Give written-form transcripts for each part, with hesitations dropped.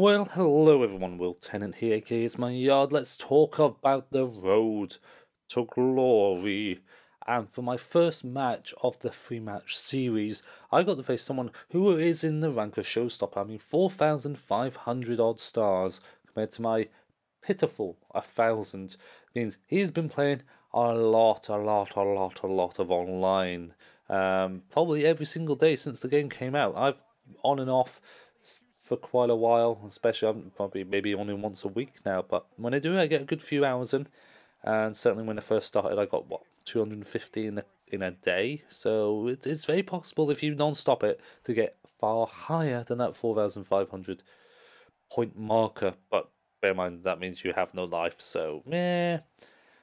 Well, hello everyone, Will Tennant here, aka It's My Yard. Let's talk about the road to glory. And for my first match of the 3-match series, I got to face someone who is in the rank of showstopper. I mean, 4,500 odd stars compared to my pitiful 1,000. Means he's been playing a lot of online. Probably every single day since the game came out. I've on and off for quite a while, especially probably maybe only once a week now, but when I do, I get a good few hours in. And certainly when I first started, I got 250 in a day, so it's very possible if you non-stop it to get far higher than that 4,500 point marker. But bear in mind that means you have no life, so meh.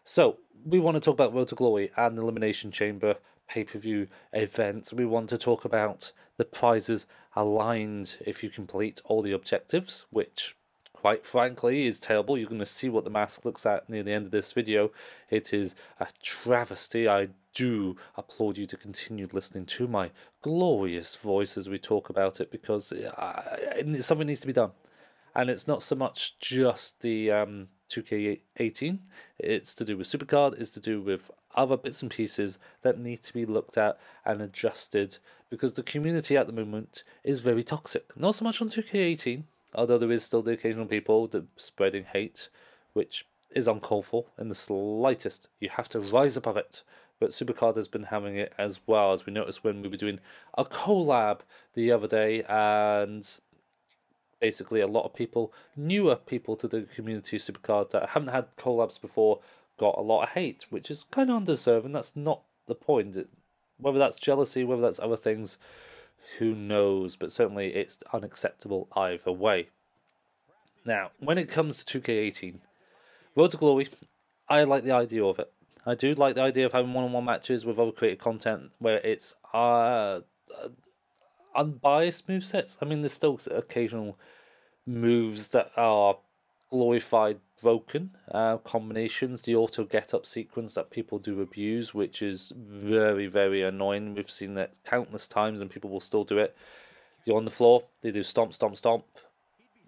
So, we want to talk about Road to Glory and the Elimination Chamber pay-per-view event. We want to talk about the prizes aligned if you complete all the objectives, which, quite frankly, is terrible. You're going to see what the mask looks at near the end of this video. It is a travesty. I do applaud you to continue listening to my glorious voice as we talk about it, because something needs to be done. And it's not so much just the 2K18, it's to do with Supercard, it's to do with other bits and pieces that need to be looked at and adjusted, because the community at the moment is very toxic. Not so much on 2K18, although there is still the occasional people that spreading hate, which is uncalled for in the slightest. You have to rise above it. But Supercard has been having it as well, as we noticed when we were doing a collab the other day, and basically a lot of people, newer people to the community Supercard that haven't had collabs before, got a lot of hate, which is kind of undeserving. That's not the point. Whether that's jealousy, whether that's other things, who knows, but certainly it's unacceptable either way. Now, when it comes to 2K18, Road to Glory, I like the idea of it. I do like the idea of having one-on-one matches with other creative content where it's unbiased movesets. I mean, there's still occasional moves that are glorified broken combinations, the auto get-up sequence that people do abuse, which is very annoying. We've seen that countless times and people will still do it. You're on the floor, they do stomp,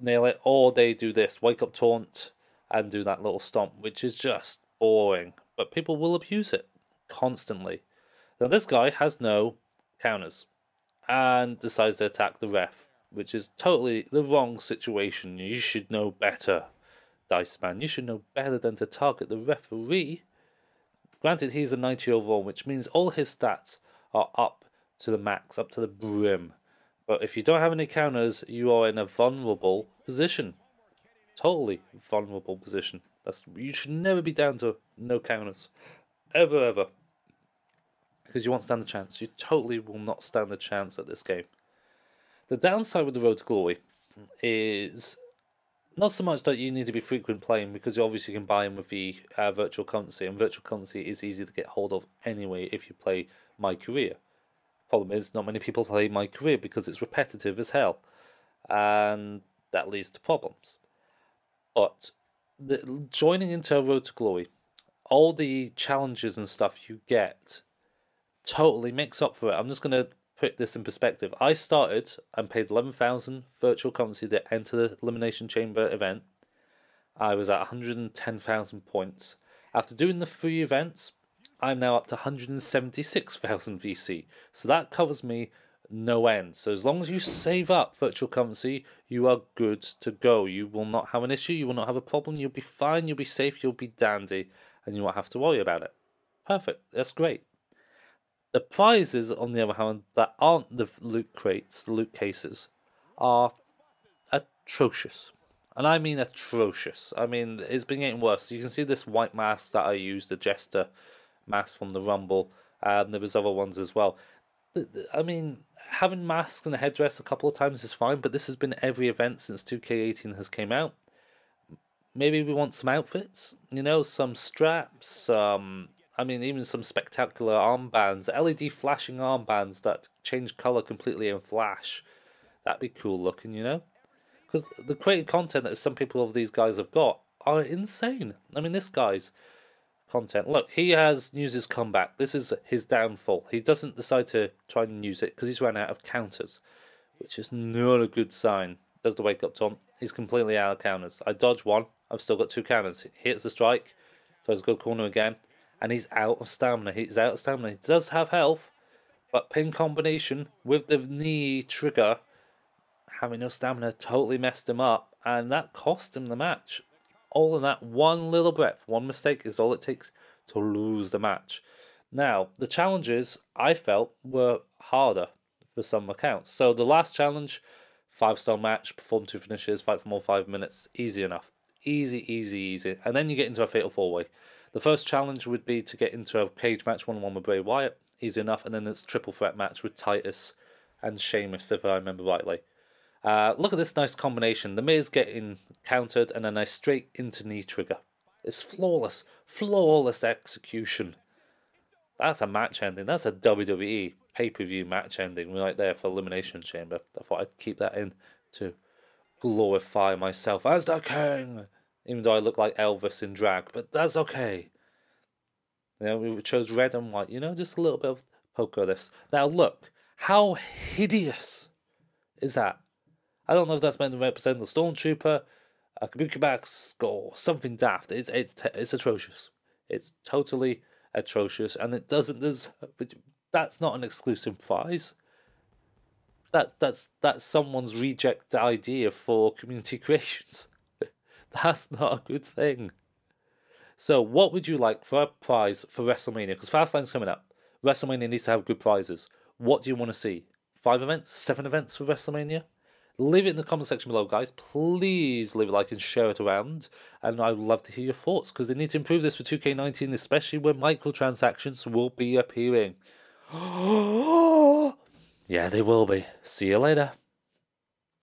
nail it, or they do this wake up taunt and do that little stomp, which is just boring, but people will abuse it constantly. Now this guy has no counters and decides to attack the ref, which is totally the wrong situation. You should know better, Dice Man. You should know better than to target the referee. Granted, he's a 90 overall, which means all his stats are up to the max, up to the brim. But if you don't have any counters, you are in a vulnerable position. Totally vulnerable position. You should never be down to no counters. Ever. Because you won't stand a chance. You totally will not stand a chance at this game. The downside with the Road to Glory is not so much that you need to be frequent playing, because you obviously can buy them with the virtual currency, and virtual currency is easy to get hold of anyway if you play My Career. Problem is, not many people play My Career because it's repetitive as hell, and that leads to problems. But joining into a Road to Glory, all the challenges and stuff you get totally makes up for it. I'm just going to put this in perspective. I started and paid 11,000 virtual currency to enter the Elimination Chamber event. I was at 110,000 points. After doing the 3 events, I'm now up to 176,000 VC. So that covers me no end. So as long as you save up virtual currency, you are good to go. You will not have an issue. You will not have a problem. You'll be fine. You'll be safe. You'll be dandy. And you won't have to worry about it. Perfect. That's great. The prizes, on the other hand, that aren't the loot crates, the loot cases, are atrocious. And I mean atrocious. I mean, it's been getting worse. You can see this white mask that I used, the Jester mask from the Rumble. There was other ones as well. I mean, having masks and a headdress a couple of times is fine, but this has been every event since 2K18 has came out. Maybe we want some outfits, you know, some straps, I mean, even some spectacular armbands, LED flashing armbands that change colour completely and flash. That'd be cool looking, you know? Because the creative content that some people of these guys have got are insane. I mean, this guy's content. Look, he has used his comeback. This is his downfall. He doesn't decide to try and use it because he's run out of counters, which is not a good sign. Does the wake up taunt. He's completely out of counters. I dodge one. I've still got 2 counters. He hits the strike. So it's a good corner again. And he's out of stamina. He's out of stamina. He does have health. But pin combination with the knee trigger, having no stamina, totally messed him up. And that cost him the match. All in that one little breath, one mistake is all it takes to lose the match. Now, the challenges I felt were harder for some accounts. So the last challenge, 5-star match, perform 2 finishes, fight for more 5 minutes, easy enough. Easy, easy, easy. And then you get into a fatal 4-way. The first challenge would be to get into a cage match 1-on-1 with Bray Wyatt, easy enough. And then it's triple threat match with Titus and Sheamus, if I remember rightly. Look at this nice combination. The Miz getting countered and then a straight into knee trigger. It's flawless, flawless execution. That's a match ending. That's a WWE pay-per-view match ending right there for Elimination Chamber. I thought I'd keep that in to glorify myself as the king. Even though I look like Elvis in drag, but that's okay. You know, we chose red and white. You know, just a little bit of poker of this. Now look, how hideous is that? I don't know if that's meant to represent the Stormtrooper, a Kabuki Max, or something daft. It's atrocious. It's totally atrocious, and it doesn't. That's not an exclusive prize. That's someone's reject idea for community creations. That's not a good thing. So, what would you like for a prize for WrestleMania? Because Fastline's coming up. WrestleMania needs to have good prizes. What do you want to see? 5 events? 7 events for WrestleMania? Leave it in the comment section below, guys. Please leave a like and share it around. And I would love to hear your thoughts, because they need to improve this for 2K19, especially when microtransactions will be appearing. Yeah, they will be. See you later.